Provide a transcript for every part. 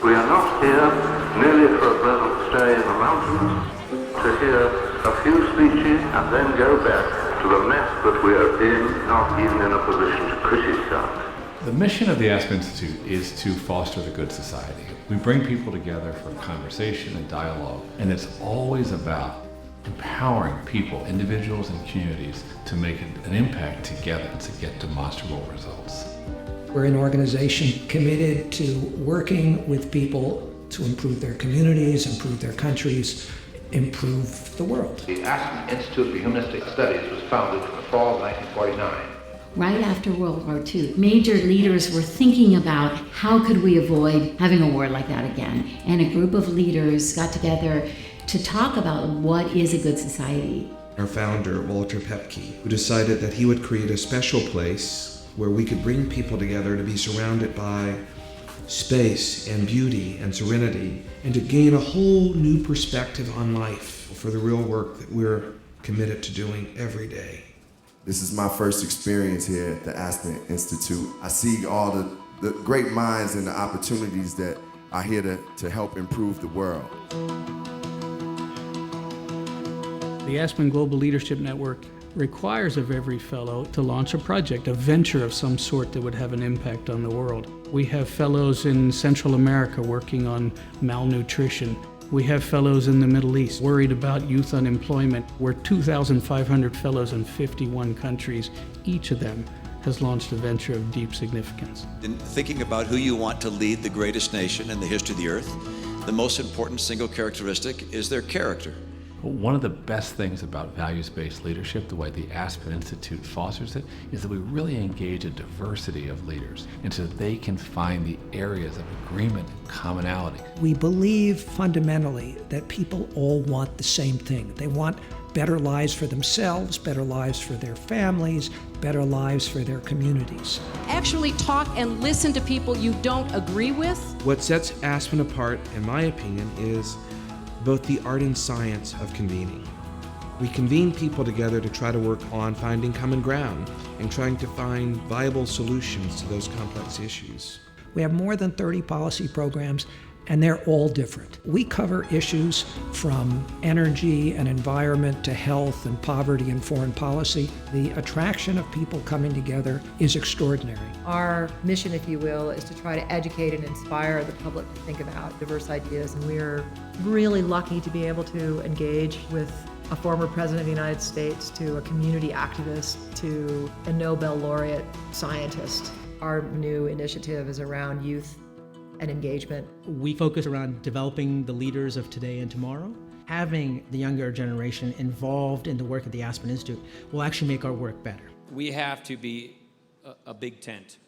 We are not here merely for a pleasant stay in the mountains, to hear a few speeches and then go back to the mess that we are in, not even in a position to criticize. The mission of the Aspen Institute is to foster the good society. We bring people together for conversation and dialogue, and it's always about empowering people, individuals and communities to make an impact together to get demonstrable results. We're an organization committed to working with people to improve their communities, improve their countries, improve the world. The Aspen Institute for Humanistic Studies was founded in the fall of 1949. Right after World War II, major leaders were thinking about how could we avoid having a war like that again. And a group of leaders got together to talk about what is a good society. Our founder, Walter Pepke, who decided that he would create a special place where we could bring people together to be surrounded by space and beauty and serenity, and to gain a whole new perspective on life for the real work that we're committed to doing every day. This is my first experience here at the Aspen Institute. I see all the great minds and the opportunities that are here to help improve the world. The Aspen Global Leadership Network requires of every fellow to launch a project, a venture of some sort that would have an impact on the world. We have fellows in Central America working on malnutrition. We have fellows in the Middle East worried about youth unemployment. We're 2,500 fellows in 51 countries. Each of them has launched a venture of deep significance. In thinking about who you want to lead the greatest nation in the history of the earth, the most important single characteristic is their character. One of the best things about values-based leadership, the way the Aspen Institute fosters it, is that we really engage a diversity of leaders, and so they can find the areas of agreement and commonality. We believe fundamentally that people all want the same thing. They want better lives for themselves, better lives for their families, better lives for their communities. Actually talk and listen to people you don't agree with. What sets Aspen apart, in my opinion, is both the art and science of convening. We convene people together to try to work on finding common ground and trying to find viable solutions to those complex issues. We have more than 30 policy programs, and they're all different. We cover issues from energy and environment to health and poverty and foreign policy. The attraction of people coming together is extraordinary. Our mission, if you will, is to try to educate and inspire the public to think about diverse ideas, and we're really lucky to be able to engage with a former president of the United States, to a community activist, to a Nobel laureate scientist. Our new initiative is around youth and engagement. We focus around developing the leaders of today and tomorrow. Having the younger generation involved in the work of the Aspen Institute will actually make our work better. We have to be a big tent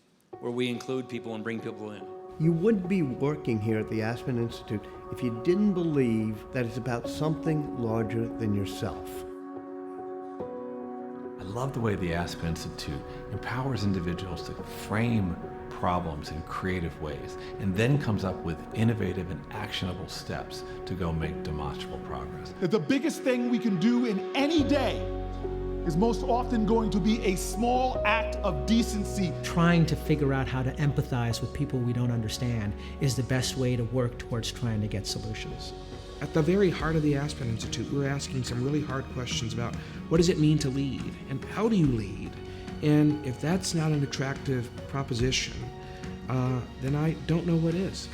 where we include people and bring people in. You wouldn't be working here at the Aspen Institute if you didn't believe that it's about something larger than yourself. I love the way the Aspen Institute empowers individuals to frame problems in creative ways, and then comes up with innovative and actionable steps to go make demonstrable progress. The biggest thing we can do in any day is most often going to be a small act of decency. Trying to figure out how to empathize with people we don't understand is the best way to work towards trying to get solutions. At the very heart of the Aspen Institute, we're asking some really hard questions about what does it mean to lead, and how do you lead? And if that's not an attractive proposition, then I don't know what is.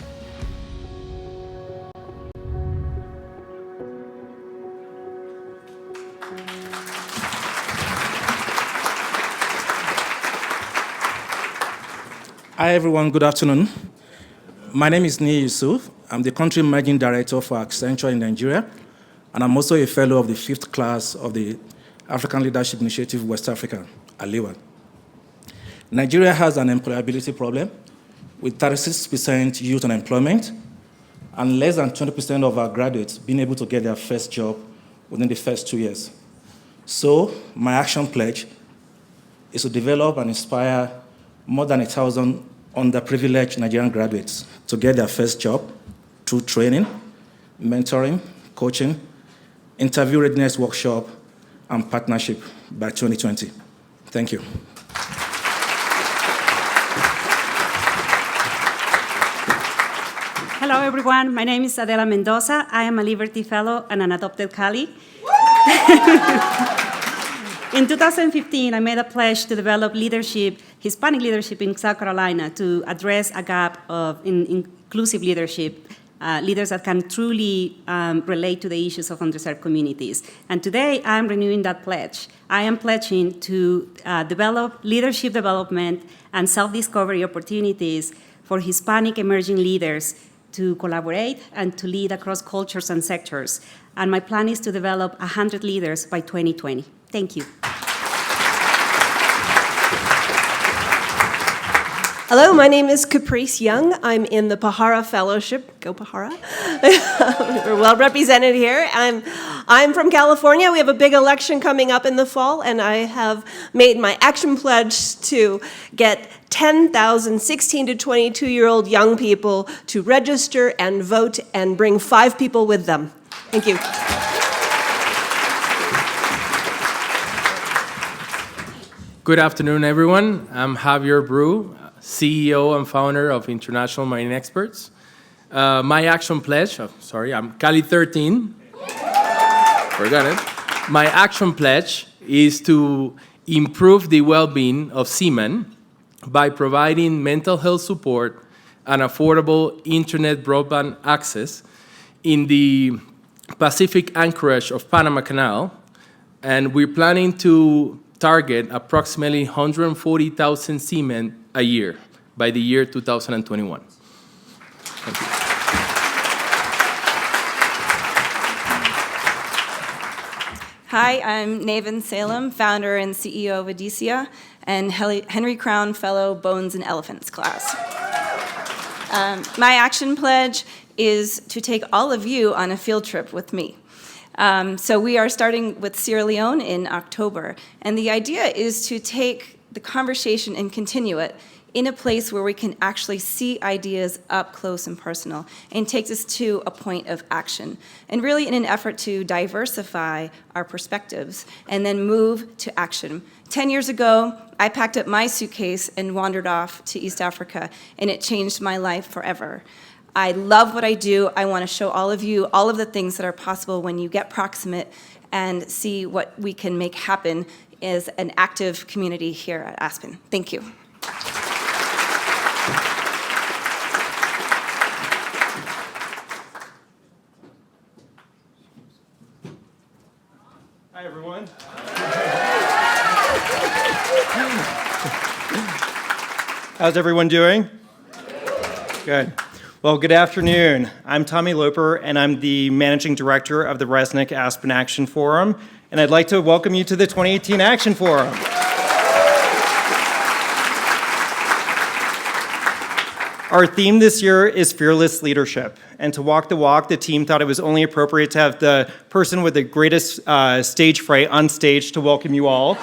Hi everyone, good afternoon. My name is Nia Yusuf. I'm the Country Managing Director for Accenture in Nigeria, and I'm also a fellow of the 5th class of the African Leadership Initiative West Africa, ALIWA. Nigeria has an employability problem with 36% youth unemployment and less than 20% of our graduates being able to get their first job within the first 2 years. So my action pledge is to develop and inspire more than 1,000 underprivileged Nigerian graduates to get their first job through training, mentoring, coaching, interview readiness workshop, and partnership by 2020. Thank you. Hello, everyone. My name is Adela Mendoza. I am a Liberty Fellow and an adopted Cali. In 2015, I made a pledge to develop leadership, Hispanic leadership in South Carolina to address a gap in inclusive leadership, leaders that can truly relate to the issues of underserved communities. And today, I'm renewing that pledge. I am pledging to develop leadership development and self-discovery opportunities for Hispanic emerging leaders to collaborate and to lead across cultures and sectors. And my plan is to develop 100 leaders by 2020. Thank you. Hello, my name is Caprice Young. I'm in the Pahara Fellowship. Go Pahara. We're well represented here. I'm from California. We have a big election coming up in the fall, and I have made my action pledge to get 10,000 16 to 22-year-old young people to register and vote and bring 5 people with them. Thank you. Good afternoon, everyone. I'm Javier Bru, CEO and founder of International Marine Experts. My action pledge, I'm Cali 13. Forgot it. My action pledge is to improve the well-being of seamen by providing mental health support and affordable internet broadband access in the Pacific anchorage of Panama Canal. And we're planning to target approximately 140,000 seamen a year by the year 2021. Thank you. Hi, I'm Naven Salem, founder and CEO of Odysseia, and Henry Crown Fellow Bones and Elephants class. My action pledge is to take all of you on a field trip with me. So we are starting with Sierra Leone in October, and the idea is to take the conversation and continue it in a place where we can actually see ideas up close and personal, and takes us to a point of action. And really in an effort to diversify our perspectives and then move to action. 10 years ago, I packed up my suitcase and wandered off to East Africa, and it changed my life forever. I love what I do. I want to show all of you all of the things that are possible when you get proximate and see what we can make happen as an active community here at Aspen. Thank you. Hi, everyone. How's everyone doing? Good. Well, good afternoon. I'm Tommy Loper, and I'm the Managing Director of the Resnick Aspen Action Forum, and I'd like to welcome you to the 2018 Action Forum. Our theme this year is fearless leadership, and to walk the walk, the team thought it was only appropriate to have the person with the greatest stage fright on stage to welcome you all,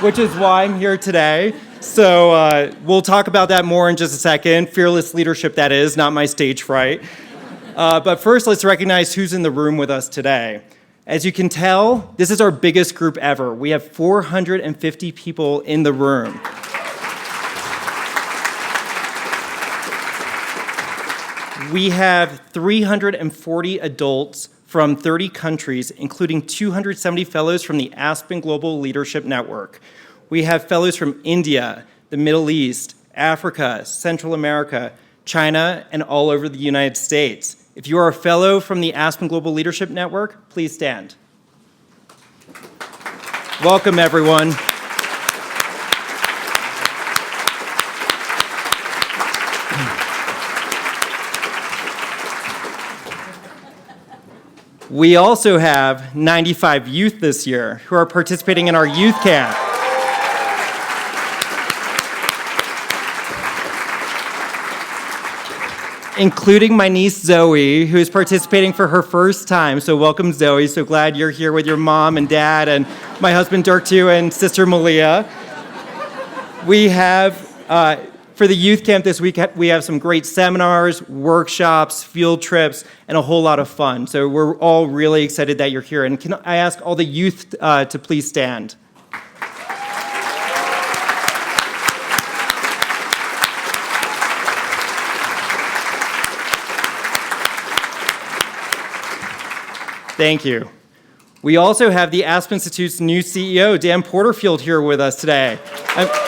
which is why I'm here today. So we'll talk about that more in just a second. Fearless leadership, that is, not my stage fright. But first, let's recognize who's in the room with us today. As you can tell, this is our biggest group ever. We have 450 people in the room. We have 340 adults from 30 countries, including 270 fellows from the Aspen Global Leadership Network. We have fellows from India, the Middle East, Africa, Central America, China, and all over the United States. If you are a fellow from the Aspen Global Leadership Network, please stand. Welcome, everyone. We also have 95 youth this year who are participating in our youth camp. Including my niece Zoe, who is participating for her first time. So welcome, Zoe. So glad you're here with your mom and dad and my husband Dirk too and sister Malia. We have, for the youth camp this week, we have some great seminars, workshops, field trips, and a whole lot of fun. So we're all really excited that you're here. And can I ask all the youth to please stand? Thank you. We also have the Aspen Institute's new CEO, Dan Porterfield, here with us today.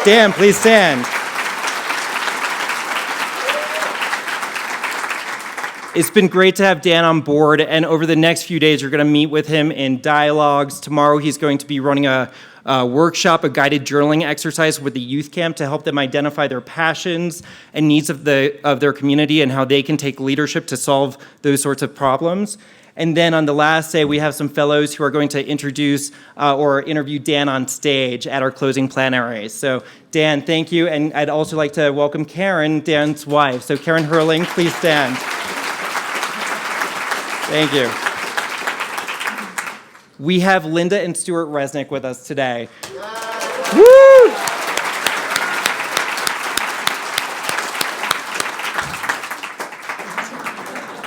Dan, please stand. It's been great to have Dan on board, and over the next few days, you're going to meet with him in dialogues. Tomorrow, he's going to be running a workshop, a guided journaling exercise with the youth camp to help them identify their passions and needs of their community and how they can take leadership to solve those sorts of problems. And then on the last day, we have some fellows who are going to introduce or interview Dan on stage at our closing plenary. So Dan, thank you. And I'd also like to welcome Karen, Dan's wife. So Karen Hurling, please stand. Thank you. We have Lynda and Stuart Resnick with us today. Woo!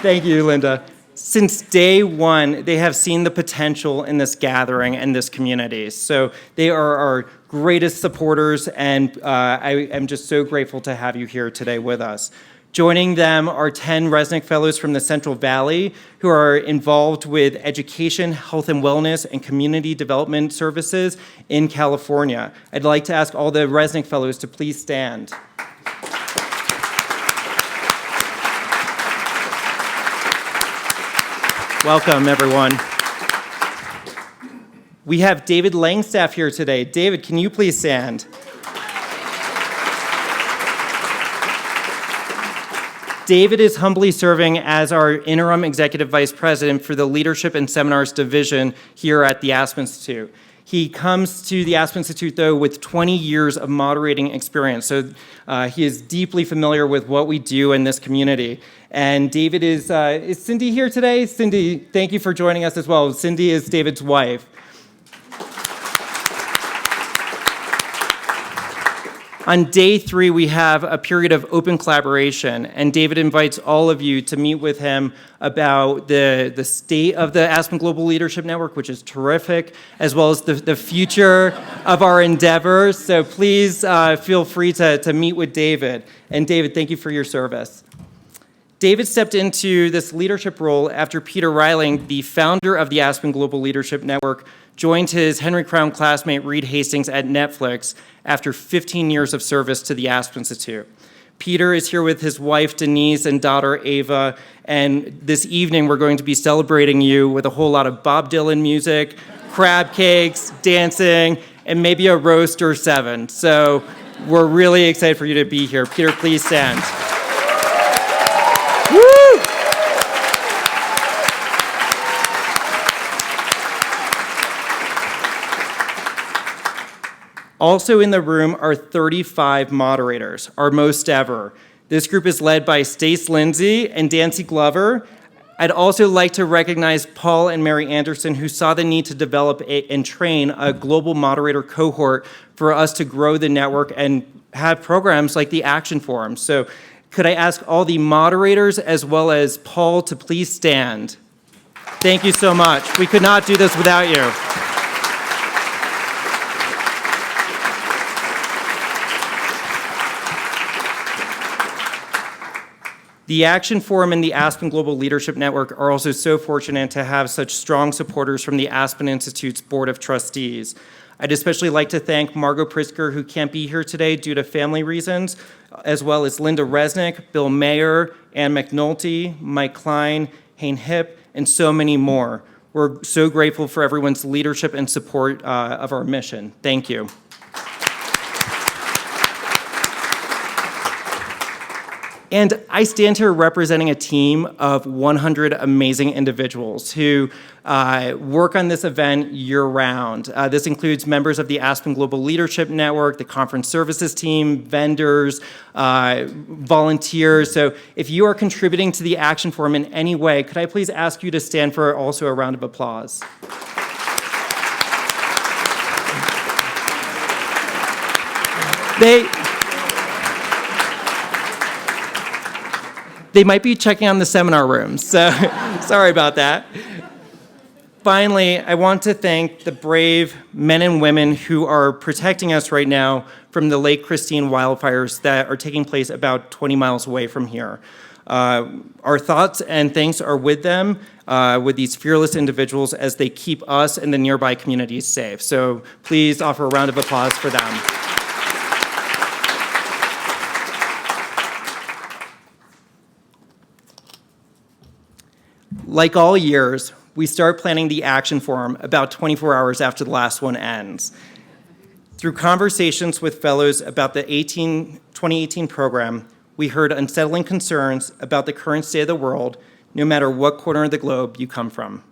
Thank you, Lynda. Since day one, they have seen the potential in this gathering and this community. So they are our greatest supporters, and I am just so grateful to have you here today with us. Joining them are 10 Resnick Fellows from the Central Valley who are involved with education, health and wellness, and community development services in California. I'd like to ask all the Resnick Fellows to please stand. Welcome, everyone. We have David Langstaff here today. David, can you please stand? David is humbly serving as our interim executive vice president for the Leadership and Seminars Division here at the Aspen Institute. He comes to the Aspen Institute, though, with 20 years of moderating experience, so he is deeply familiar with what we do in this community. And David is Cindy here today? Cindy, thank you for joining us as well. Cindy is David's wife. On day 3, we have a period of open collaboration, and David invites all of you to meet with him about the state of the Aspen Global Leadership Network, which is terrific, as well as the future of our endeavors. So please feel free to meet with David. And David, thank you for your service. David stepped into this leadership role after Peter Reiling, the founder of the Aspen Global Leadership Network, joined his Henry Crown classmate Reed Hastings at Netflix after 15 years of service to the Aspen Institute. Peter is here with his wife Denise and daughter Ava, and this evening we're going to be celebrating you with a whole lot of Bob Dylan music, crab cakes, dancing, and maybe a roast or 7. So we're really excited for you to be here. Peter, please stand. Woo! Also in the room are 35 moderators, our most ever. This group is led by Stace Lindsay and Dancy Glover. I'd also like to recognize Paul and Mary Anderson, who saw the need to develop and train a global moderator cohort for us to grow the network and have programs like the Action Forum. So could I ask all the moderators as well as Paul to please stand? Thank you so much. We could not do this without you. The Action Forum and the Aspen Global Leadership Network are also so fortunate to have such strong supporters from the Aspen Institute's Board of Trustees. I'd especially like to thank Margot Pritzker, who can't be here today due to family reasons, as well as Lynda Resnick, Bill Mayer, Ann McNulty, Mike Klein, Hayne Hipp, and so many more. We're so grateful for everyone's leadership and support of our mission. Thank you. And I stand here representing a team of 100 amazing individuals who work on this event year-round. This includes members of the Aspen Global Leadership Network, the conference services team, vendors, volunteers. So if you are contributing to the Action Forum in any way, could I please ask you to stand for also a round of applause? They might be checking on the seminar rooms, so sorry about that. finally, I want to thank the brave men and women who are protecting us right now from the Lake Christine wildfires that are taking place about 20 miles away from here. Our thoughts and thanks are with them, with these fearless individuals as they keep us and the nearby communities safe. So please offer a round of applause for them. Like all years, we start planning the action forum about 24 hours after the last one ends. Through conversations with fellows about the 2018 program, we heard unsettling concerns about the current state of the world, no matter what corner of the globe you come from.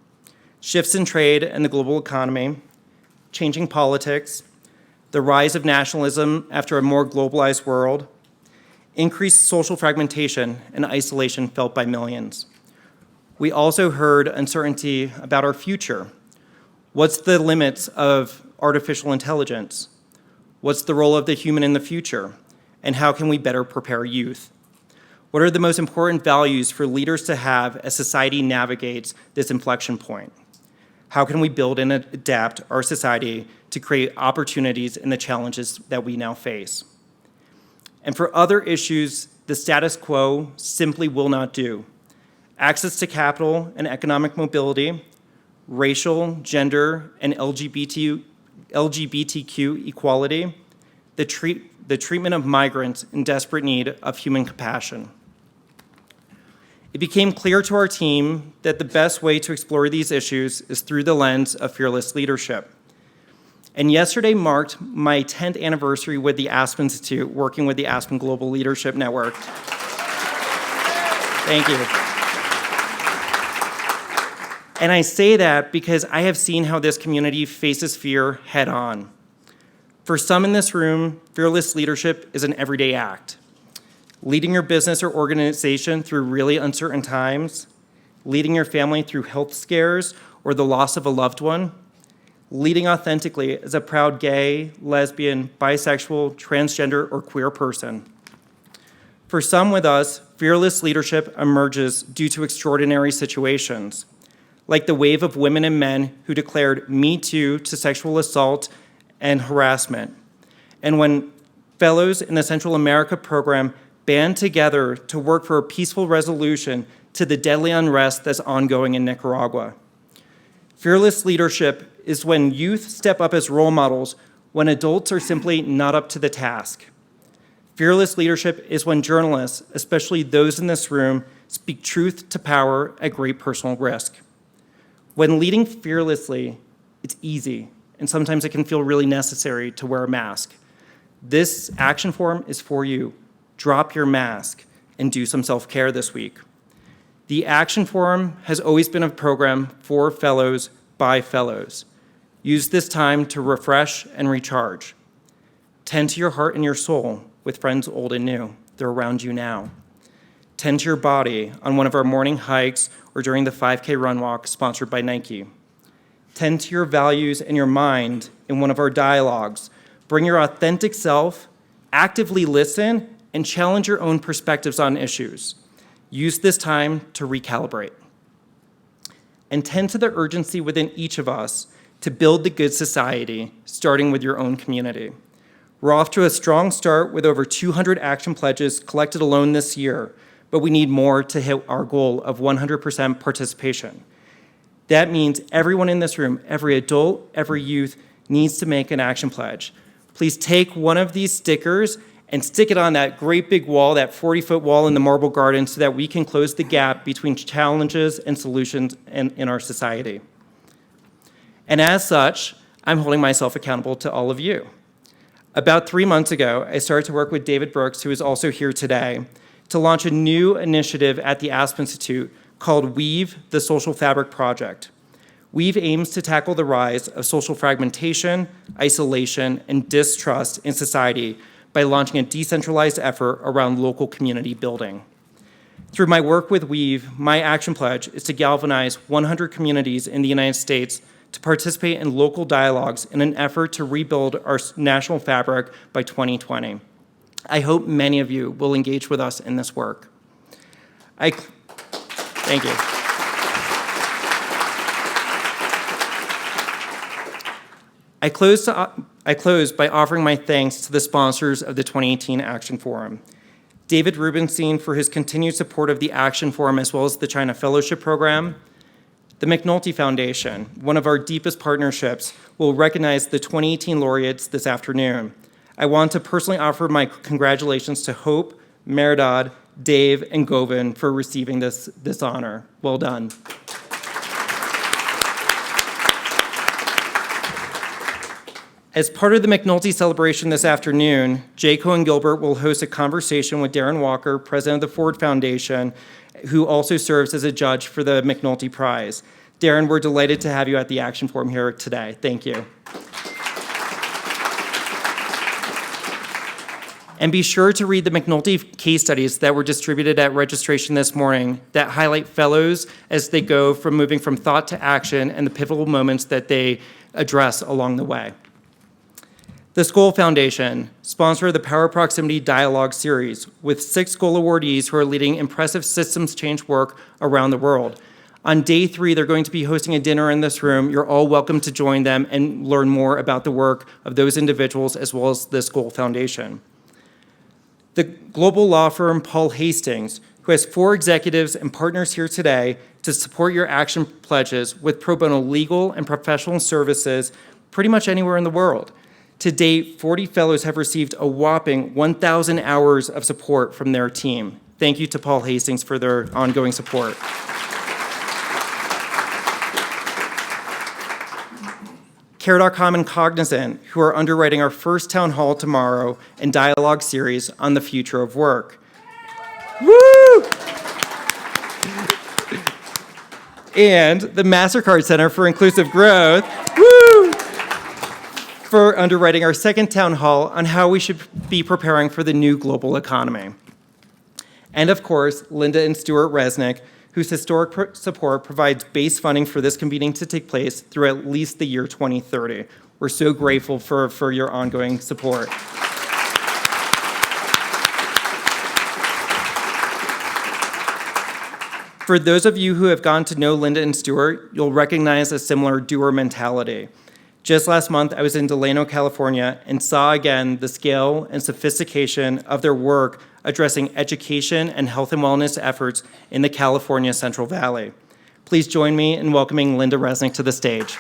Shifts in trade and the global economy, changing politics, the rise of nationalism after a more globalized world, increased social fragmentation and isolation felt by millions. We also heard uncertainty about our future. What's the limits of artificial intelligence? What's the role of the human in the future? And how can we better prepare youth? What are the most important values for leaders to have as society navigates this inflection point? How can we build and adapt our society to create opportunities in the challenges that we now face? And for other issues, the status quo simply will not do. Access to capital and economic mobility, racial, gender, and LGBTQ equality, the treatment of migrants in desperate need of human compassion. It became clear to our team that the best way to explore these issues is through the lens of fearless leadership. And yesterday marked my 10th anniversary with the Aspen Institute, working with the Aspen Global Leadership Network. Thank you. And I say that because I have seen how this community faces fear head on. For some in this room, fearless leadership is an everyday act. Leading your business or organization through really uncertain times, leading your family through health scares or the loss of a loved one, leading authentically as a proud gay, lesbian, bisexual, transgender, or queer person. For some with us, fearless leadership emerges due to extraordinary situations, like the wave of women and men who declared Me Too to sexual assault and harassment, and when fellows in the Central America program band together to work for a peaceful resolution to the deadly unrest that's ongoing in Nicaragua. Fearless leadership is when youth step up as role models when adults are simply not up to the task. Fearless leadership is when journalists, especially those in this room, speak truth to power at great personal risk. When leading fearlessly, it's easy, and sometimes it can feel really necessary to wear a mask. This action forum is for you. Drop your mask and do some self-care this week. The Action Forum has always been a program for fellows by fellows. Use this time to refresh and recharge. Tend to your heart and your soul with friends old and new. They're around you now. Tend to your body on one of our morning hikes or during the 5K run walk sponsored by Nike. Tend to your values and your mind in one of our dialogues. Bring your authentic self, actively listen, and challenge your own perspectives on issues. Use this time to recalibrate. And tend to the urgency within each of us to build the good society, starting with your own community. We're off to a strong start with over 200 action pledges collected alone this year, but we need more to hit our goal of 100% participation. That means everyone in this room, every adult, every youth, needs to make an action pledge. Please take one of these stickers and stick it on that great big wall, that 40-foot wall in the Marble Garden, so that we can close the gap between challenges and solutions in our society. And as such, I'm holding myself accountable to all of you. About 3 months ago, I started to work with David Brooks, who is also here today, to launch a new initiative at the Aspen Institute called Weave, the Social Fabric Project. Weave aims to tackle the rise of social fragmentation, isolation, and distrust in society by launching a decentralized effort around local community building. Through my work with Weave, my action pledge is to galvanize 100 communities in the United States to participate in local dialogues in an effort to rebuild our national fabric by 2020. I hope many of you will engage with us in this work. Thank you. I close by offering my thanks to the sponsors of the 2018 Action Forum. David Rubenstein for his continued support of the Action Forum as well as the China Fellowship Program. The McNulty Foundation, one of our deepest partnerships, will recognize the 2018 laureates this afternoon. I want to personally offer my congratulations to Hope, Meredad, Dave, and Govind for receiving this honor. Well done. As part of the McNulty celebration this afternoon, J. Cohen Gilbert will host a conversation with Darren Walker, president of the Ford Foundation, who also serves as a judge for the McNulty Prize. Darren, we're delighted to have you at the Action Forum here today. Thank you. And be sure to read the McNulty case studies that were distributed at registration this morning that highlight fellows as they go from moving from thought to action and the pivotal moments that they address along the way. The Skoll Foundation, sponsor of the Power Proximity Dialogue series, with 6 Skoll awardees who are leading impressive systems change work around the world. On day 3, they're going to be hosting a dinner in this room. You're all welcome to join them and learn more about the work of those individuals as well as the Skoll Foundation. The global law firm Paul Hastings, who has 4 executives and partners here today to support your action pledges with pro bono legal and professional services pretty much anywhere in the world. To date, 40 fellows have received a whopping 1,000 hours of support from their team. Thank you to Paul Hastings for their ongoing support. Care.com and Cognizant, who are underwriting our first town hall tomorrow and dialogue series on the future of work. Woo! And the MasterCard Center for Inclusive Growth, woo! For underwriting our second town hall on how we should be preparing for the new global economy. And of course, Lynda and Stuart Resnick, whose historic support provides base funding for this convening to take place through at least the year 2030. We're so grateful for your ongoing support. For those of you who have gotten to know Lynda and Stuart, you'll recognize a similar doer mentality. Just last month, I was in Delano, California, and saw again the scale and sophistication of their work addressing education and health and wellness efforts in the California Central Valley. Please join me in welcoming Lynda Resnick to the stage.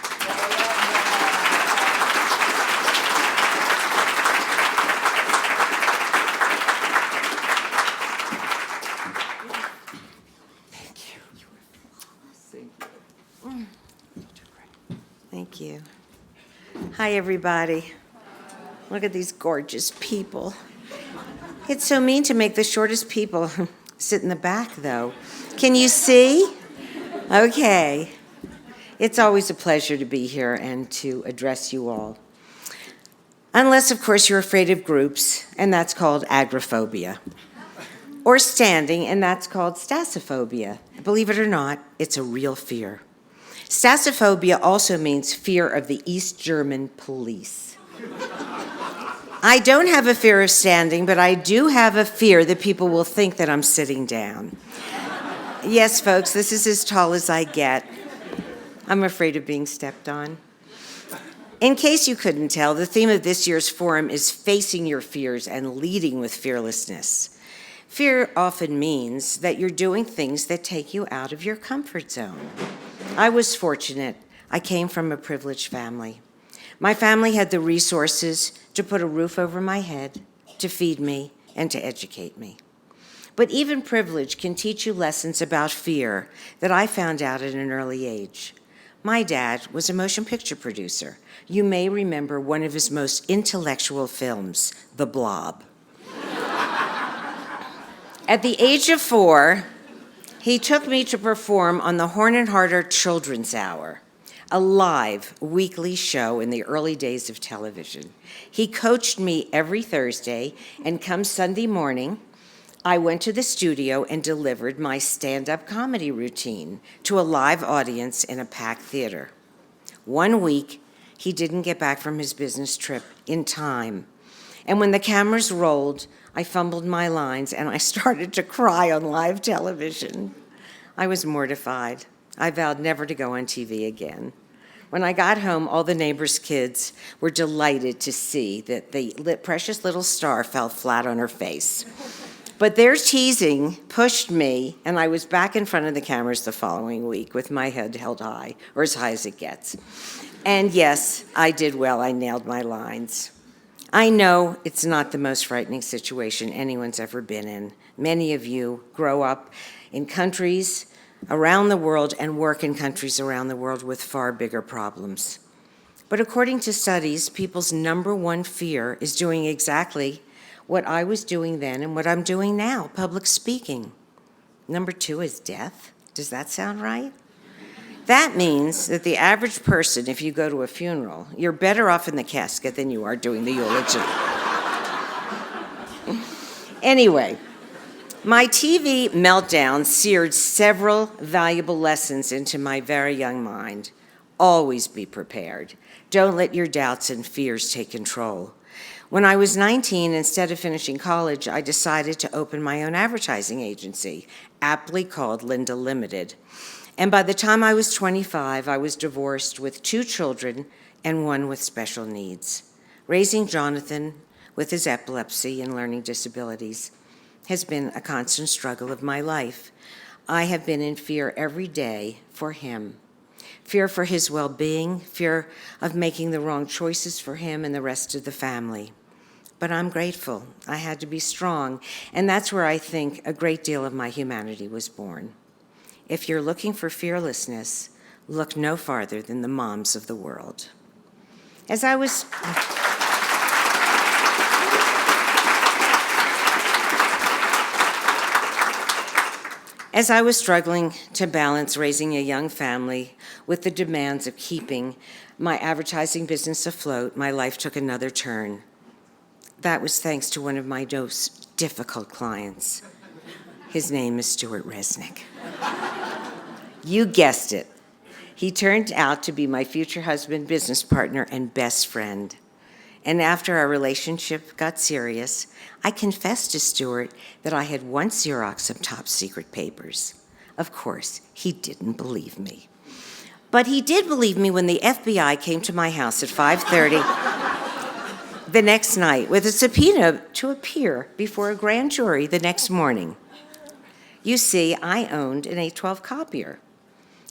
Thank you. Hi, everybody. Look at these gorgeous people. It's so mean to make the shortest people sit in the back, though. Can you see? Okay. It's always a pleasure to be here and to address you all. Unless, of course, you're afraid of groups, and that's called agoraphobia. Or standing, and that's called stasophobia. Believe it or not, it's a real fear. Stasophobia also means fear of the East German police. I don't have a fear of standing, but I do have a fear that people will think that I'm sitting down. Yes, folks, this is as tall as I get. I'm afraid of being stepped on. In case you couldn't tell, the theme of this year's forum is facing your fears and leading with fearlessness. Fear often means that you're doing things that take you out of your comfort zone. I was fortunate. I came from a privileged family. My family had the resources to put a roof over my head, to feed me, and to educate me. But even privilege can teach you lessons about fear that I found out at an early age. My dad was a motion picture producer. You may remember one of his most intellectual films, The Blob. At the age of 4, he took me to perform on the Horn and Harder Children's Hour, a live weekly show in the early days of television. He coached me every Thursday, and come Sunday morning, I went to the studio and delivered my stand-up comedy routine to a live audience in a packed theater. One week, he didn't get back from his business trip in time. And when the cameras rolled, I fumbled my lines and I started to cry on live television. I was mortified. I vowed never to go on TV again. When I got home, all the neighbors' kids were delighted to see that the precious little star fell flat on her face. But their teasing pushed me, and I was back in front of the cameras the following week with my head held high, or as high as it gets. And yes, I did well. I nailed my lines. I know it's not the most frightening situation anyone's ever been in. Many of you grow up in countries around the world and work in countries around the world with far bigger problems. But according to studies, people's number one fear is doing exactly what I was doing then and what I'm doing now, public speaking. Number two is death. Does that sound right? That means that the average person, if you go to a funeral, you're better off in the casket than you are doing the eulogy. Anyway, my TV meltdown seared several valuable lessons into my very young mind. Always be prepared. Don't let your doubts and fears take control. When I was 19, instead of finishing college, I decided to open my own advertising agency, aptly called Lynda Limited. And by the time I was 25, I was divorced with 2 children and one with special needs. Raising Jonathan with his epilepsy and learning disabilities has been a constant struggle of my life. I have been in fear every day for him. Fear for his well-being, fear of making the wrong choices for him and the rest of the family. But I'm grateful. I had to be strong, and that's where I think a great deal of my humanity was born. If you're looking for fearlessness, look no farther than the moms of the world. As I was struggling to balance raising a young family with the demands of keeping my advertising business afloat, my life took another turn. That was thanks to one of my most difficult clients. His name is Lynda Resnick. You guessed it. He turned out to be my future husband, business partner, and best friend. And after our relationship got serious, I confessed to Stuart that I had once Xeroxed some top secret papers. Of course, he didn't believe me. But he did believe me when the FBI came to my house at 5:30 the next night with a subpoena to appear before a grand jury the next morning. You see, I owned an 812 copier,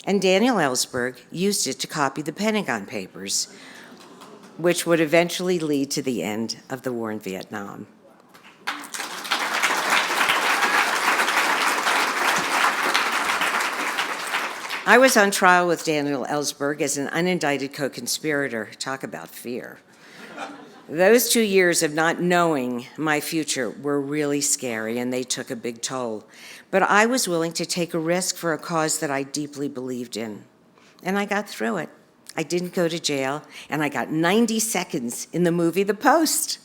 and Daniel Ellsberg used it to copy the Pentagon Papers, which would eventually lead to the end of the war in Vietnam. I was on trial with Daniel Ellsberg as an unindicted co-conspirator. Talk about fear. Those 2 years of not knowing my future were really scary, and they took a big toll. But I was willing to take a risk for a cause that I deeply believed in. And I got through it. I didn't go to jail, and I got 90 seconds in the movie The Post.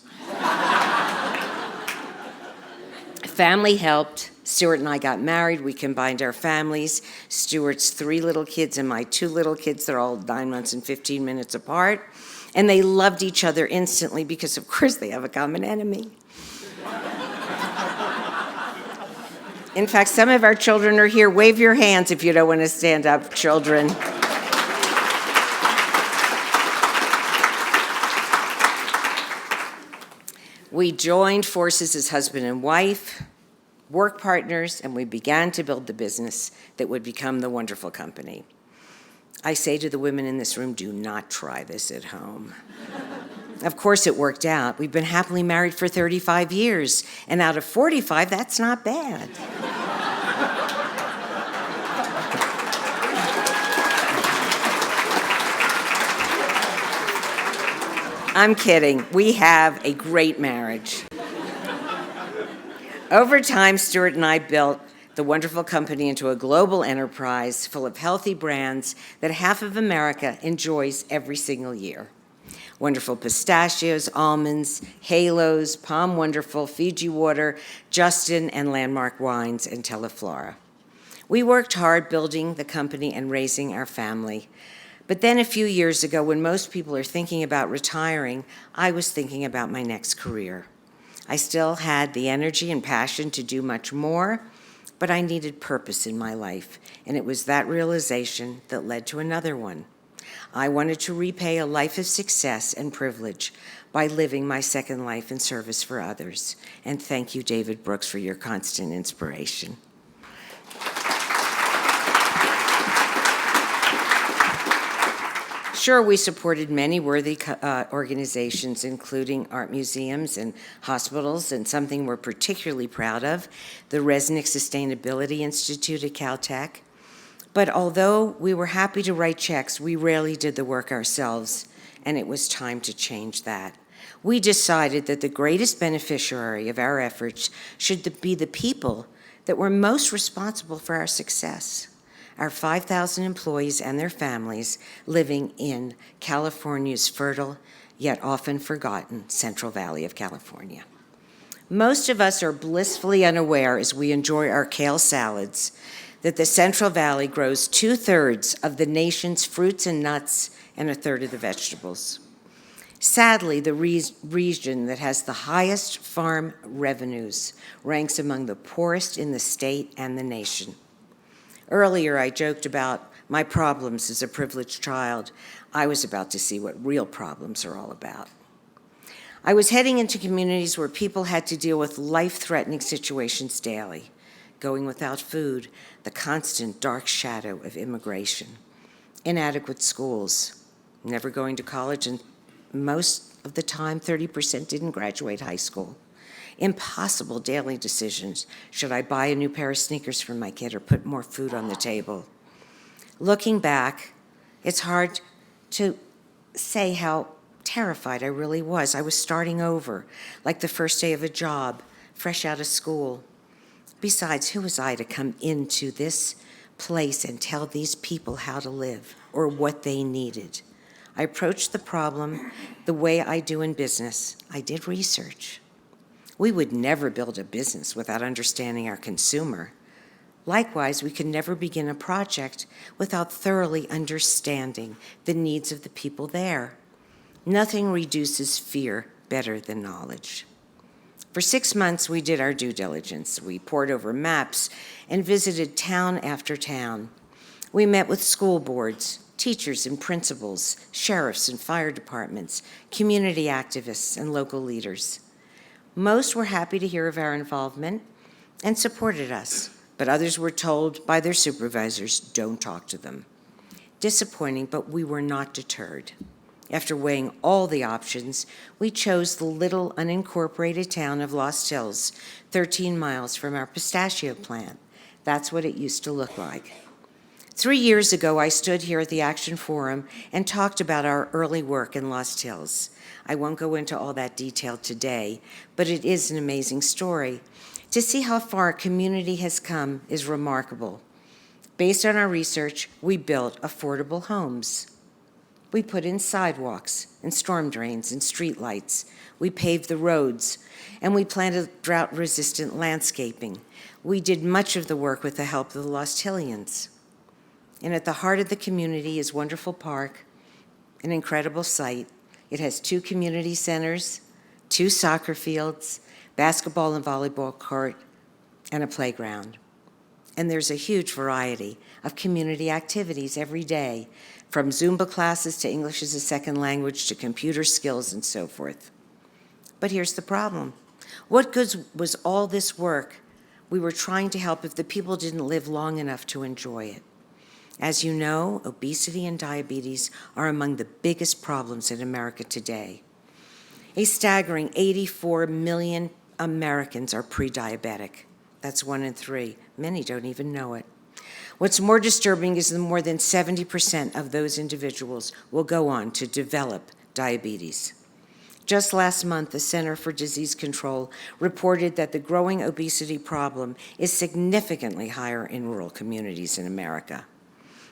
Family helped. Stuart and I got married. We combined our families. Stuart's 3 little kids and my 2 little kids, they're all 9 months and 15 minutes apart. And they loved each other instantly because, of course, they have a common enemy. In fact, some of our children are here. Wave your hands if you don't want to stand up, children. We joined forces as husband and wife, work partners, and we began to build the business that would become the wonderful company. I say to the women in this room, do not try this at home. Of course, it worked out. We've been happily married for 35 years, and out of 45, that's not bad. I'm kidding. We have a great marriage. Over time, Stuart and I built the wonderful company into a global enterprise full of healthy brands that half of America enjoys every single year. Wonderful pistachios, almonds, halos, Palm Wonderful, Fiji Water, Justin, and Landmark Wines, and Teleflora. We worked hard building the company and raising our family. But then a few years ago, when most people are thinking about retiring, I was thinking about my next career. I still had the energy and passion to do much more, but I needed purpose in my life, and it was that realization that led to another one. I wanted to repay a life of success and privilege by living my second life in service for others. And thank you, David Brooks, for your constant inspiration. Sure, we supported many worthy organizations, including art museums and hospitals, and something we're particularly proud of, the Resnick Sustainability Institute at Caltech. But although we were happy to write checks, we rarely did the work ourselves, and it was time to change that. We decided that the greatest beneficiary of our efforts should be the people that were most responsible for our success. Our 5,000 employees and their families living in California's fertile, yet often forgotten, Central Valley of California. Most of us are blissfully unaware as we enjoy our kale salads that the Central Valley grows 2/3 of the nation's fruits and nuts and 1/3 of the vegetables. Sadly, the region that has the highest farm revenues ranks among the poorest in the state and the nation. Earlier, I joked about my problems as a privileged child. I was about to see what real problems are all about. I was heading into communities where people had to deal with life-threatening situations daily, going without food, the constant dark shadow of immigration, inadequate schools, never going to college, and most of the time, 30% didn't graduate high school. Impossible daily decisions. Should I buy a new pair of sneakers for my kid or put more food on the table? Looking back, it's hard to say how terrified I really was. I was starting over, like the first day of a job, fresh out of school. Besides, who was I to come into this place and tell these people how to live or what they needed? I approached the problem the way I do in business. I did research. We would never build a business without understanding our consumer. Likewise, we could never begin a project without thoroughly understanding the needs of the people there. Nothing reduces fear better than knowledge. For 6 months, we did our due diligence. We pored over maps and visited town after town. We met with school boards, teachers and principals, sheriffs and fire departments, community activists, and local leaders. Most were happy to hear of our involvement and supported us, but others were told by their supervisors, don't talk to them. Disappointing, but we were not deterred. After weighing all the options, we chose the little unincorporated town of Lost Hills, 13 miles from our pistachio plant. That's what it used to look like. 3 years ago, I stood here at the Action Forum and talked about our early work in Lost Hills. I won't go into all that detail today, but it is an amazing story. To see how far a community has come is remarkable. Based on our research, we built affordable homes. We put in sidewalks and storm drains and streetlights. We paved the roads, and we planted drought-resistant landscaping. We did much of the work with the help of the Lost Hillians. And at the heart of the community is Wonderful Park, an incredible site. It has 2 community centers, 2 soccer fields, basketball and volleyball court, and a playground. And there's a huge variety of community activities every day, from Zumba classes to English as a second language to computer skills and so forth. But here's the problem. What good was all this work we were trying to help if the people didn't live long enough to enjoy it? As you know, obesity and diabetes are among the biggest problems in America today. A staggering 84 million Americans are pre-diabetic. That's 1 in 3. Many don't even know it. What's more disturbing is that more than 70% of those individuals will go on to develop diabetes. Just last month, the Center for Disease Control reported that the growing obesity problem is significantly higher in rural communities in America.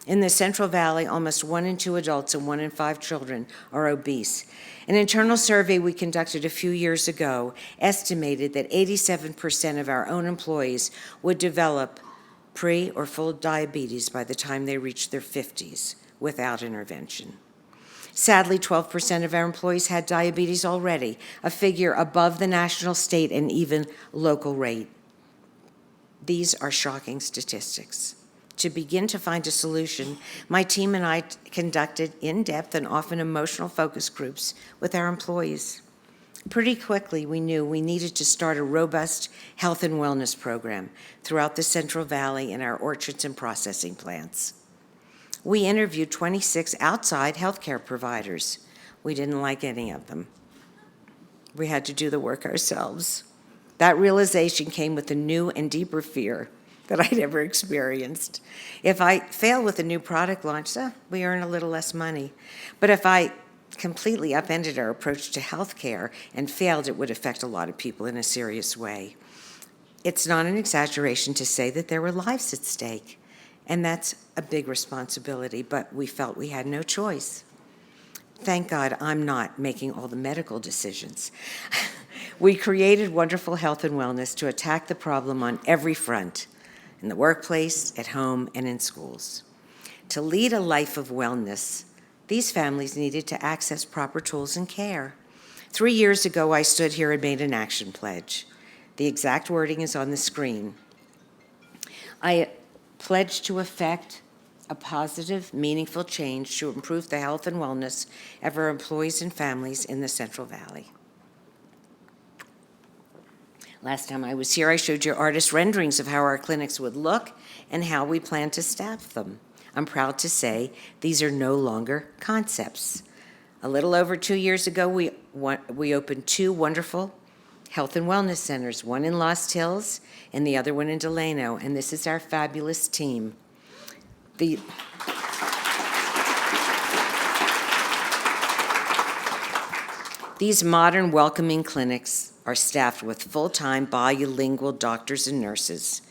In the Central Valley, almost 1 in 2 adults and 1 in 5 children are obese. An internal survey we conducted a few years ago estimated that 87% of our own employees would develop pre- or full diabetes by the time they reach their 50s without intervention. Sadly, 12% of our employees had diabetes already, a figure above the national, state, and even local rate. These are shocking statistics. To begin to find a solution, my team and I conducted in-depth and often emotional focus groups with our employees. Pretty quickly, we knew we needed to start a robust health and wellness program throughout the Central Valley in our orchards and processing plants. We interviewed 26 outside healthcare providers. We didn't like any of them. We had to do the work ourselves. That realization came with a new and deeper fear that I'd ever experienced. If I fail with a new product launch, we earn a little less money. But if I completely upended our approach to healthcare and failed, it would affect a lot of people in a serious way. It's not an exaggeration to say that there were lives at stake, and that's a big responsibility, but we felt we had no choice. Thank God I'm not making all the medical decisions. We created Wonderful Health and Wellness to attack the problem on every front, in the workplace, at home, and in schools. To lead a life of wellness, these families needed to access proper tools and care. 3 years ago, I stood here and made an action pledge. The exact wording is on the screen. I pledge to effect a positive, meaningful change to improve the health and wellness of our employees and families in the Central Valley. Last time I was here, I showed you artist renderings of how our clinics would look and how we plan to staff them. I'm proud to say these are no longer concepts. A little over 2 years ago, we opened 2 wonderful health and wellness centers, one in Lost Hills and the other one in Delano, and this is our fabulous team. These modern, welcoming clinics are staffed with full-time bilingual doctors and nurses.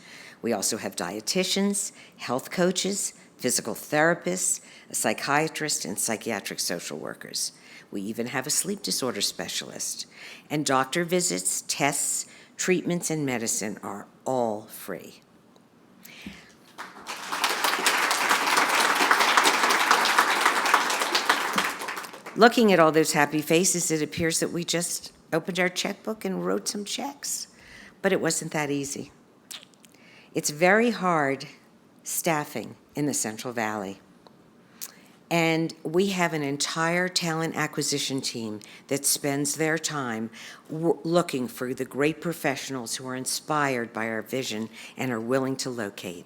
We also have dietitians, health coaches, physical therapists, a psychiatrist, and psychiatric social workers. We even have a sleep disorder specialist. And doctor visits, tests, treatments, and medicine are all free. Looking at all those happy faces, it appears that we just opened our checkbook and wrote some checks. But it wasn't that easy. It's very hard staffing in the Central Valley. And we have an entire talent acquisition team that spends their time looking for the great professionals who are inspired by our vision and are willing to locate.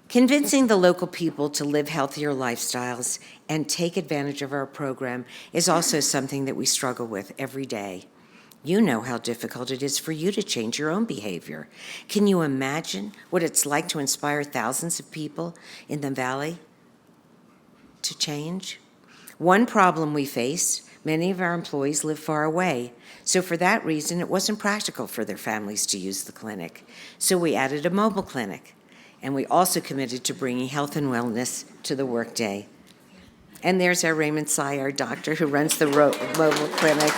Convincing the local people to live healthier lifestyles and take advantage of our program is also something that we struggle with every day. You know how difficult it is for you to change your own behavior. Can you imagine what it's like to inspire thousands of people in the valley to change? One problem we face, many of our employees live far away, so for that reason it wasn't practical for their families to use the clinic. So we added a mobile clinic, and we also committed to bringing health and wellness to the workday. And there's our Raymond Sy, our doctor who runs the mobile clinic.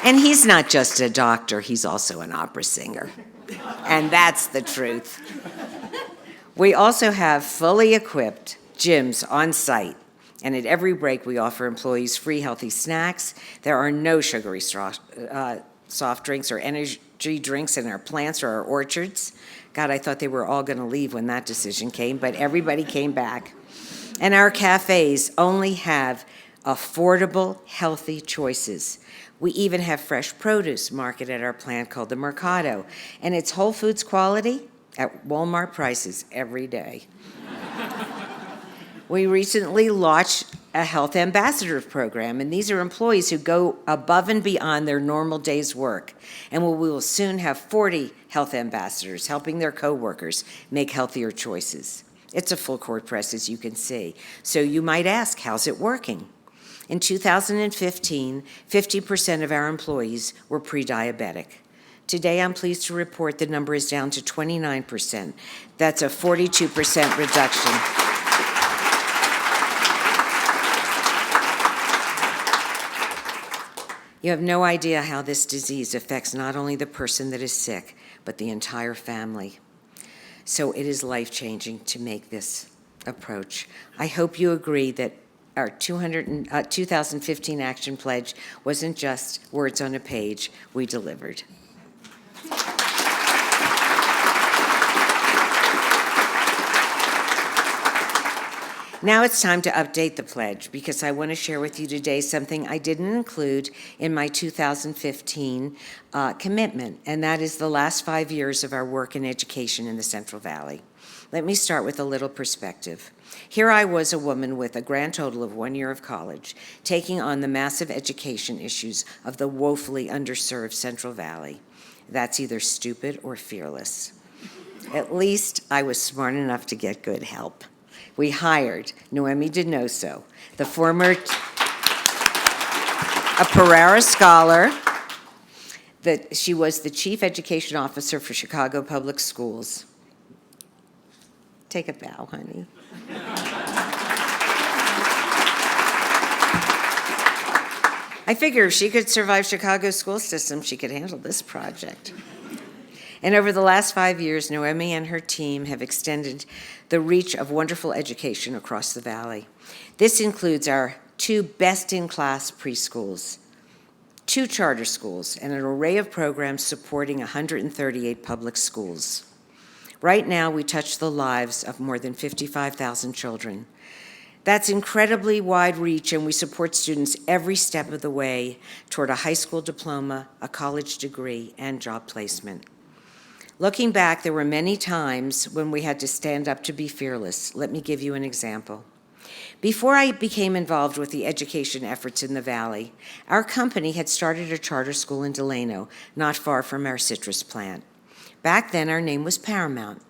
And he's not just a doctor, he's also an opera singer. And that's the truth. We also have fully equipped gyms on site. And at every break, we offer employees free healthy snacks. There are no sugary soft drinks or energy drinks in our plants or our orchards. God, I thought they were all going to leave when that decision came, but everybody came back. And our cafes only have affordable, healthy choices. We even have fresh produce marketed at our plant called the Mercado, and it's Whole Foods quality at Walmart prices every day. We recently launched a health ambassador program, and these are employees who go above and beyond their normal day's work. And we will soon have 40 health ambassadors helping their coworkers make healthier choices. It's a full court press, as you can see. So you might ask, how's it working? In 2015, 50% of our employees were pre-diabetic. Today, I'm pleased to report the number is down to 29%. That's a 42% reduction. You have no idea how this disease affects not only the person that is sick, but the entire family. So it is life-changing to make this approach. I hope you agree that our 2015 Action Pledge wasn't just words on a page, we delivered. Now it's time to update the pledge because I want to share with you today something I didn't include in my 2015 commitment, and that is the last 5 years of our work in education in the Central Valley. Let me start with a little perspective. Here I was, a woman with a grand total of 1 year of college, taking on the massive education issues of the woefully underserved Central Valley. That's either stupid or fearless. At least I was smart enough to get good help. We hired Noemi Donoso, the former a Pereira Scholar. She was the Chief Education Officer for Chicago Public Schools. Take a bow, honey. I figure if she could survive Chicago's school system, she could handle this project. And over the last 5 years, Noemi and her team have extended the reach of wonderful education across the valley. This includes our 2 best-in-class preschools, 2 charter schools, and an array of programs supporting 138 public schools. Right now, we touch the lives of more than 55,000 children. That's incredibly wide reach, and we support students every step of the way toward a high school diploma, a college degree, and job placement. Looking back, there were many times when we had to stand up to be fearless. Let me give you an example. Before I became involved with the education efforts in the Valley, our company had started a charter school in Delano, not far from our citrus plant. Back then, our name was Paramount.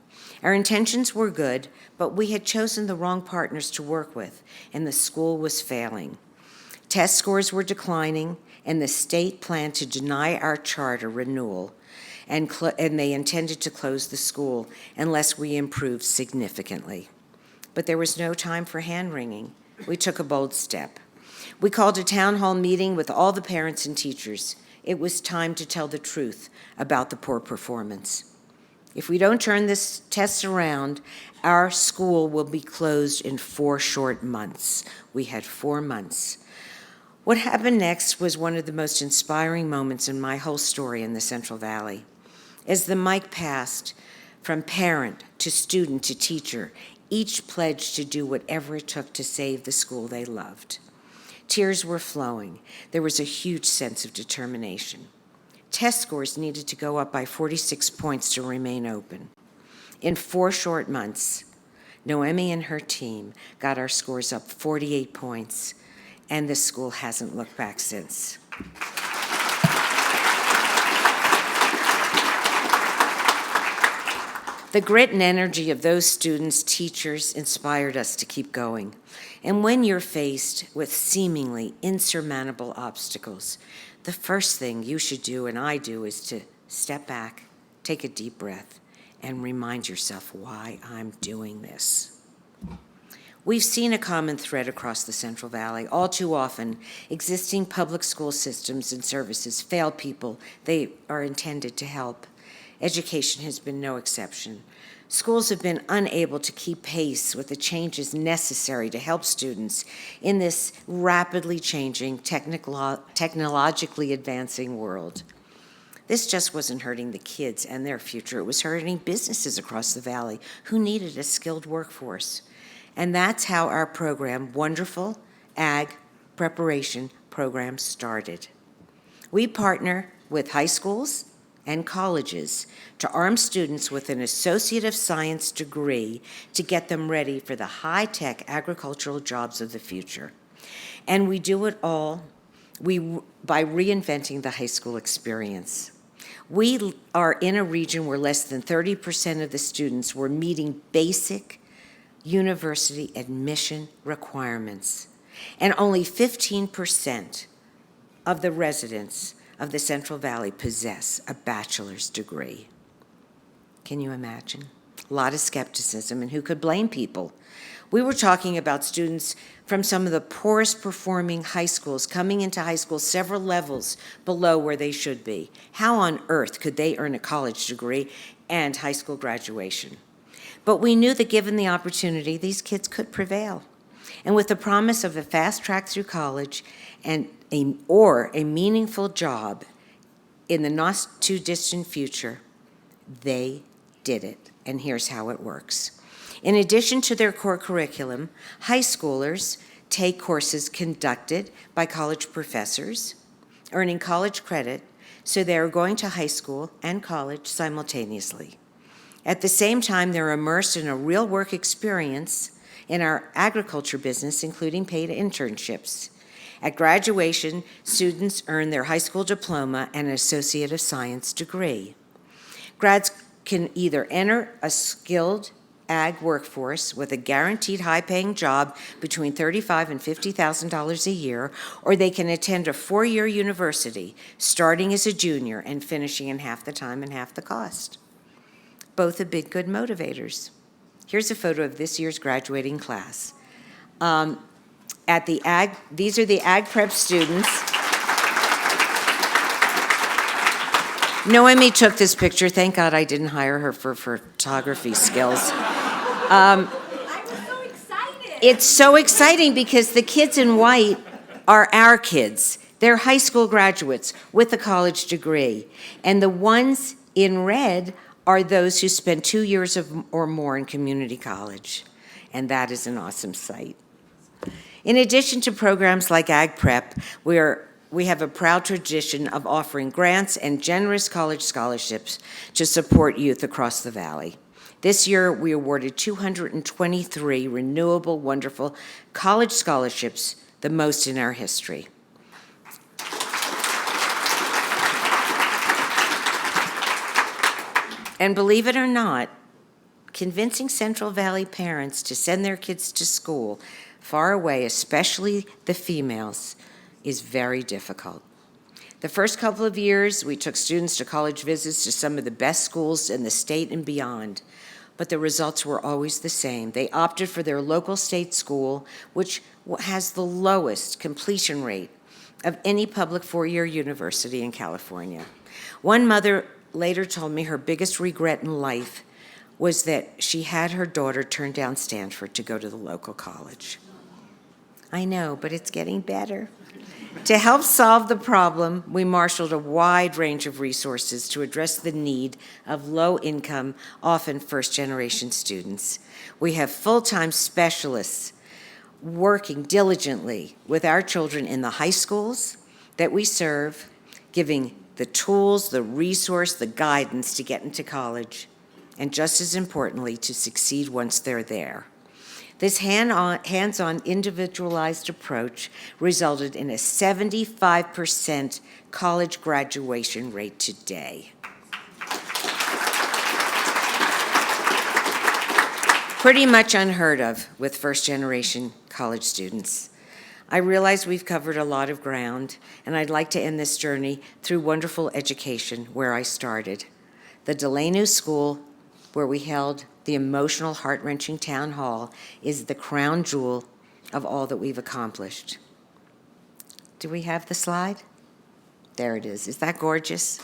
Our intentions were good, but we had chosen the wrong partners to work with, and the school was failing. Test scores were declining, and the state planned to deny our charter renewal, and they intended to close the school unless we improved significantly. But there was no time for hand-wringing. We took a bold step. We called a town hall meeting with all the parents and teachers. It was time to tell the truth about the poor performance. If we don't turn this test around, our school will be closed in 4 short months. We had 4 months. What happened next was one of the most inspiring moments in my whole story in the Central Valley. As the mic passed from parent to student to teacher, each pledged to do whatever it took to save the school they loved. Tears were flowing. There was a huge sense of determination. Test scores needed to go up by 46 points to remain open. In 4 short months, Noemi and her team got our scores up 48 points, and the school hasn't looked back since. The grit and energy of those students, teachers, inspired us to keep going. And when you're faced with seemingly insurmountable obstacles, the first thing you should do, and I do, is to step back, take a deep breath, and remind yourself why I'm doing this. We've seen a common thread across the Central Valley. All too often, existing public school systems and services fail people they are intended to help. Education has been no exception. Schools have been unable to keep pace with the changes necessary to help students in this rapidly changing, technologically advancing world. This just wasn't hurting the kids and their future. It was hurting businesses across the valley who needed a skilled workforce. And that's how our program, Wonderful Ag Preparation Program, started. We partner with high schools and colleges to arm students with an Associate of Science degree to get them ready for the high-tech agricultural jobs of the future. And we do it all by reinventing the high school experience. We are in a region where less than 30% of the students were meeting basic university admission requirements, and only 15% of the residents of the Central Valley possess a bachelor's degree. Can you imagine? A lot of skepticism, and who could blame people? We were talking about students from some of the poorest performing high schools coming into high school several levels below where they should be. How on earth could they earn a college degree and high school graduation? But we knew that given the opportunity, these kids could prevail. And with the promise of a fast track through college and a meaningful job in the not too distant future, they did it. And here's how it works. In addition to their core curriculum, high schoolers take courses conducted by college professors, earning college credit, so they are going to high school and college simultaneously. At the same time, they're immersed in a real work experience in our agriculture business, including paid internships. At graduation, students earn their high school diploma and an Associate of Science degree. Grads can either enter a skilled ag workforce with a guaranteed high-paying job between $35,000 and $50,000 a year, or they can attend a 4-year university, starting as a junior and finishing in half the time and half the cost. Both have been good motivators. Here's a photo of this year's graduating class. These are the ag prep students. Noemi took this picture. Thank God I didn't hire her for photography skills. It's so exciting because the kids in white are our kids. They're high school graduates with a college degree. And the ones in red are those who spent 2 years or more in community college. And that is an awesome sight. In addition to programs like Ag Prep, we have a proud tradition of offering grants and generous college scholarships to support youth across the Valley. This year, we awarded 223 renewable, wonderful college scholarships, the most in our history. And believe it or not, convincing Central Valley parents to send their kids to school far away, especially the females, is very difficult. The first couple of years, we took students to college visits to some of the best schools in the state and beyond, but the results were always the same. They opted for their local state school, which has the lowest completion rate of any public 4-year university in California. One mother later told me her biggest regret in life was that she had her daughter turn down Stanford to go to the local college. I know, but it's getting better. To help solve the problem, we marshaled a wide range of resources to address the need of low-income, often first-generation students. We have full-time specialists working diligently with our children in the high schools that we serve, giving the tools, the resource, the guidance to get into college, and just as importantly, to succeed once they're there. This hands-on individualized approach resulted in a 75% college graduation rate today. Pretty much unheard of with first-generation college students. I realize we've covered a lot of ground, and I'd like to end this journey through wonderful education where I started. The Delano School, where we held the emotional, heart-wrenching town hall, is the crown jewel of all that we've accomplished. Do we have the slide? There it is. Is that gorgeous?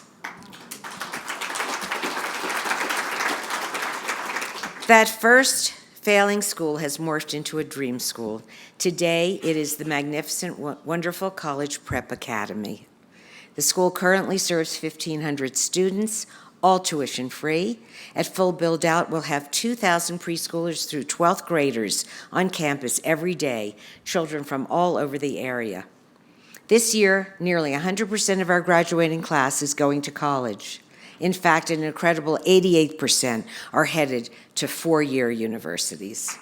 That first failing school has morphed into a dream school. Today, it is the magnificent, wonderful College Prep Academy. The school currently serves 1,500 students, all tuition free. At full build out, we'll have 2,000 preschoolers through 12th graders on campus every day, children from all over the area. This year, nearly 100% of our graduating class is going to college. In fact, an incredible 88% are headed to 4-year universities.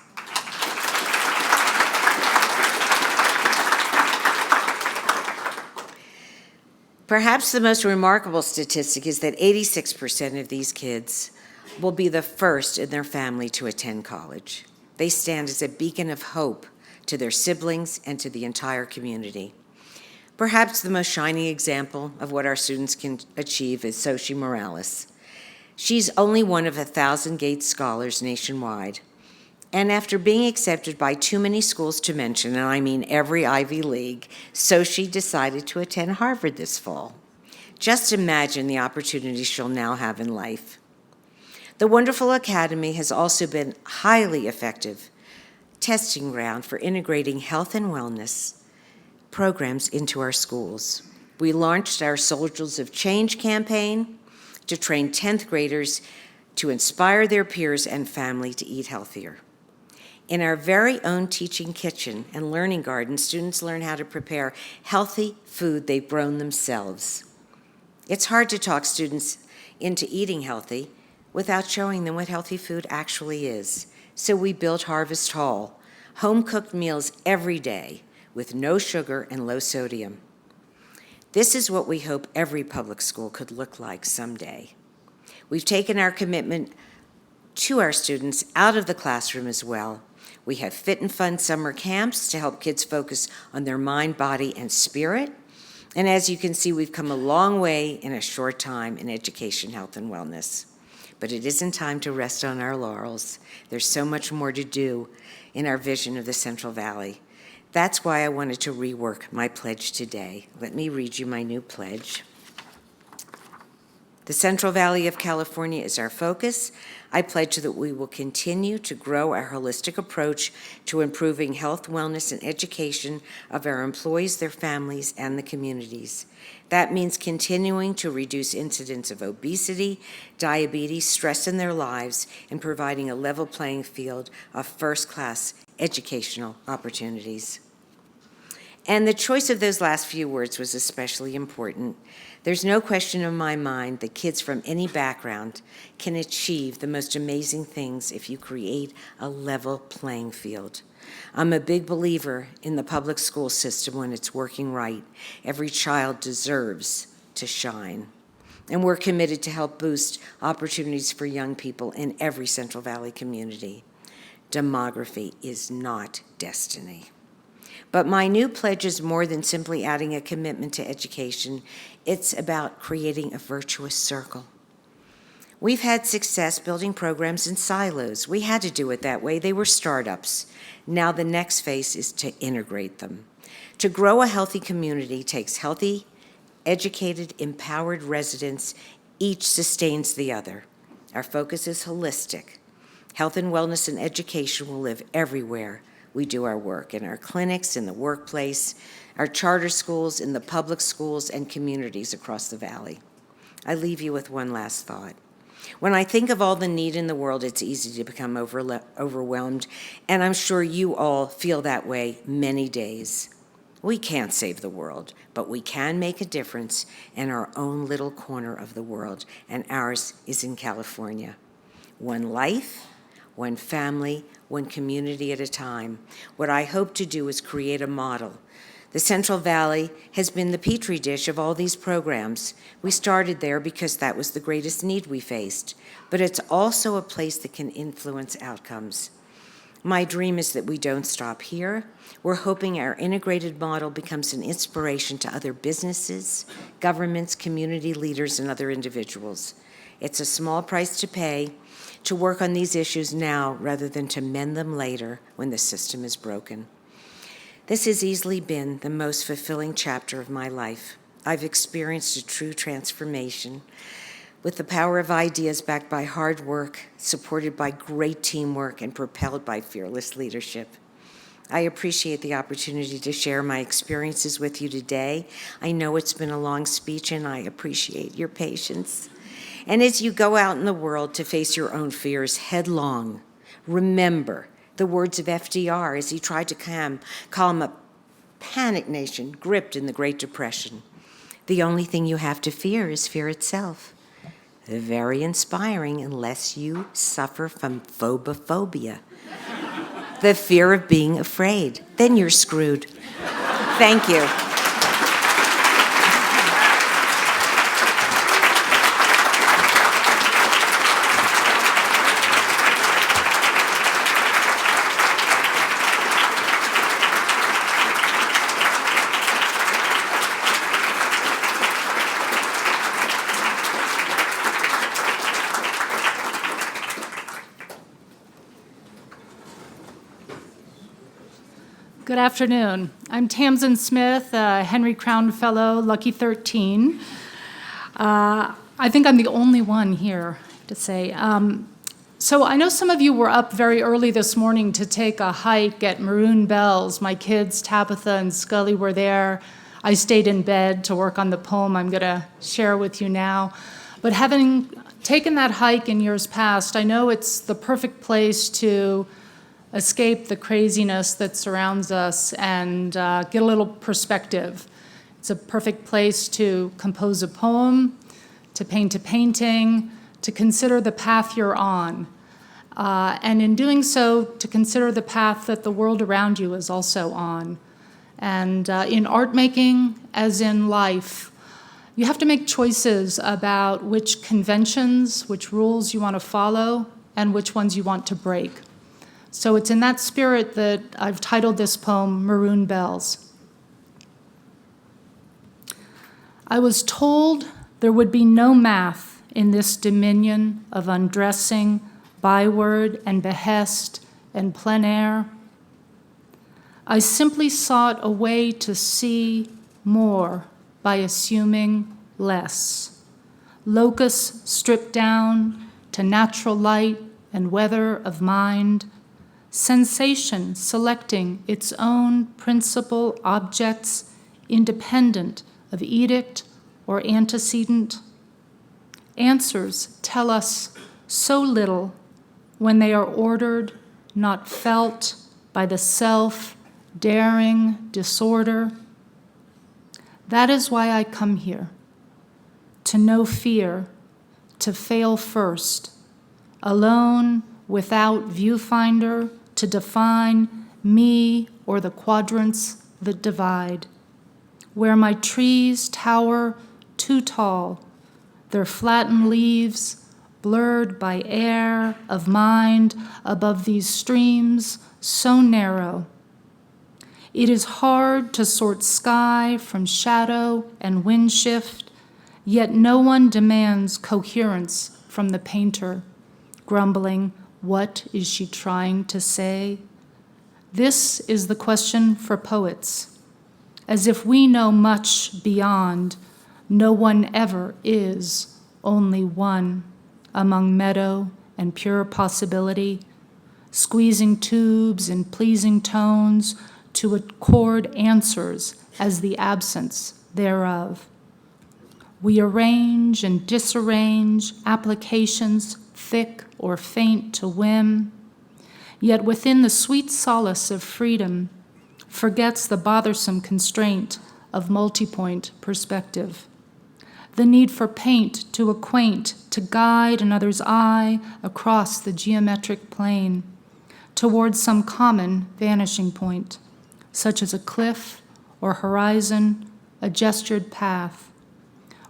Perhaps the most remarkable statistic is that 86% of these kids will be the first in their family to attend college. They stand as a beacon of hope to their siblings and to the entire community. Perhaps the most shining example of what our students can achieve is Xochitl Morales. She's only one of 1,000 Gates scholars nationwide. And after being accepted by too many schools to mention, and I mean every Ivy League, Xochitl decided to attend Harvard this fall. Just imagine the opportunities she'll now have in life. The wonderful academy has also been highly effective testing ground for integrating health and wellness programs into our schools. We launched our Soldiers of Change campaign to train 10th graders to inspire their peers and family to eat healthier. In our very own teaching kitchen and learning garden, students learn how to prepare healthy food they've grown themselves. It's hard to talk students into eating healthy without showing them what healthy food actually is. So we built Harvest Hall, home-cooked meals every day with no sugar and low sodium. This is what we hope every public school could look like someday. We've taken our commitment to our students out of the classroom as well. We have fit and fun summer camps to help kids focus on their mind, body, and spirit. And as you can see, we've come a long way in a short time in education, health, and wellness. But it isn't time to rest on our laurels. There's so much more to do in our vision of the Central Valley. That's why I wanted to rework my pledge today. Let me read you my new pledge. The Central Valley of California is our focus. I pledge that we will continue to grow our holistic approach to improving health, wellness, and education of our employees, their families, and the communities. That means continuing to reduce incidents of obesity, diabetes, stress in their lives, and providing a level playing field of first-class educational opportunities. And the choice of those last few words was especially important. There's no question in my mind that kids from any background can achieve the most amazing things if you create a level playing field. I'm a big believer in the public school system when it's working right. Every child deserves to shine. And we're committed to help boost opportunities for young people in every Central Valley community. Demography is not destiny. But my new pledge is more than simply adding a commitment to education. It's about creating a virtuous circle. We've had success building programs in silos. We had to do it that way. They were startups. Now the next phase is to integrate them. To grow a healthy community takes healthy, educated, empowered residents. Each sustains the other. Our focus is holistic. Health and wellness and education will live everywhere we do our work, in our clinics, in the workplace, our charter schools, in the public schools, and communities across the valley. I leave you with one last thought. When I think of all the need in the world, it's easy to become overwhelmed, and I'm sure you all feel that way many days. We can't save the world, but we can make a difference in our own little corner of the world, and ours is in California. One life, one family, one community at a time. What I hope to do is create a model. The Central Valley has been the petri dish of all these programs. We started there because that was the greatest need we faced, but it's also a place that can influence outcomes. My dream is that we don't stop here. We're hoping our integrated model becomes an inspiration to other businesses, governments, community leaders, and other individuals. It's a small price to pay to work on these issues now rather than to mend them later when the system is broken. This has easily been the most fulfilling chapter of my life. I've experienced a true transformation with the power of ideas backed by hard work, supported by great teamwork, and propelled by fearless leadership. I appreciate the opportunity to share my experiences with you today. I know it's been a long speech, and I appreciate your patience. And as you go out in the world to face your own fears headlong, remember the words of FDR as he tried to calm a panicked nation gripped in the Great Depression. The only thing you have to fear is fear itself. Very inspiring unless you suffer from phobophobia, the fear of being afraid. Then you're screwed. Thank you. Good afternoon. I'm Tamsin Smith, Henry Crown Fellow, Lucky 13. I think I'm the only one here to say. So I know some of you were up very early this morning to take a hike at Maroon Bells. My kids, Tabitha and Scully, were there. I stayed in bed to work on the poem I'm going to share with you now. But having taken that hike in years past, I know it's the perfect place to escape the craziness that surrounds us and get a little perspective. It's a perfect place to compose a poem, to paint a painting, to consider the path you're on. And in doing so, to consider the path that the world around you is also on. And in art making, as in life, you have to make choices about which conventions, which rules you want to follow, and which ones you want to break. So it's in that spirit that I've titled this poem, Maroon Bells. I was told there would be no math in this dominion of undressing, byword and behest and plein air. I simply sought a way to see more by assuming less. Locus stripped down to natural light and weather of mind, sensation selecting its own principal objects independent of edict or antecedent. Answers tell us so little when they are ordered, not felt by the self-daring disorder. That is why I come here, to know fear, to fail first, alone, without viewfinder, to define me or the quadrants that divide, where my trees tower too tall, their flattened leaves blurred by air of mind above these streams so narrow. It is hard to sort sky from shadow and wind shift, yet no one demands coherence from the painter, grumbling, what is she trying to say? This is the question for poets. As if we know much beyond, no one ever is, only one, among meadow and pure possibility, squeezing tubes and pleasing tones to accord answers as the absence thereof. We arrange and disarrange applications thick or faint to whim, yet within the sweet solace of freedom forgets the bothersome constraint of multipoint perspective. The need for paint to acquaint, to guide another's eye across the geometric plane towards some common vanishing point, such as a cliff or horizon, a gestured path,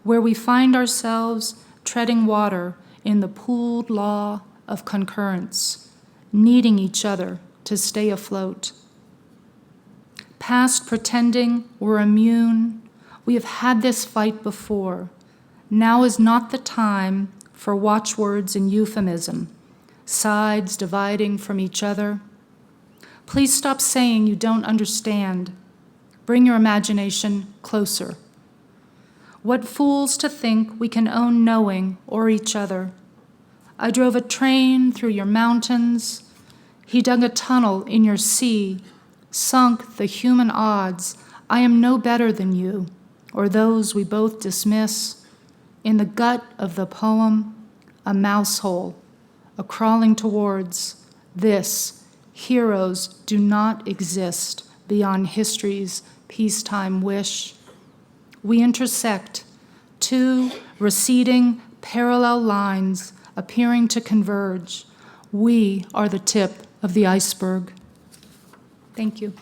where we find ourselves treading water in the pooled law of concurrence, needing each other to stay afloat. Past pretending we're immune, we have had this fight before. Now is not the time for watchwords and euphemism, sides dividing from each other. Please stop saying you don't understand. Bring your imagination closer. What fools to think we can own knowing or each other. I drove a train through your mountains. He dug a tunnel in your sea, sunk the human odds. I am no better than you, or those we both dismiss. In the gut of the poem, a mouse hole, a crawling towards this. Heroes do not exist beyond history's peacetime wish. We intersect, two receding parallel lines appearing to converge. We are the tip of the iceberg. Thank you.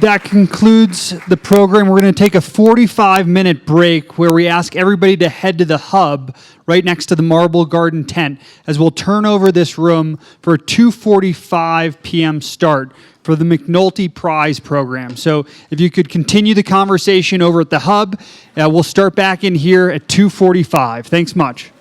That concludes the program. We're going to take a 45-minute break where we ask everybody to head to the hub right next to the Marble Garden tent as we'll turn over this room for a 2:45 p.m. start for the McNulty Prize program. So if you could continue the conversation over at the hub, we'll start back in here at 2:45. Thanks much.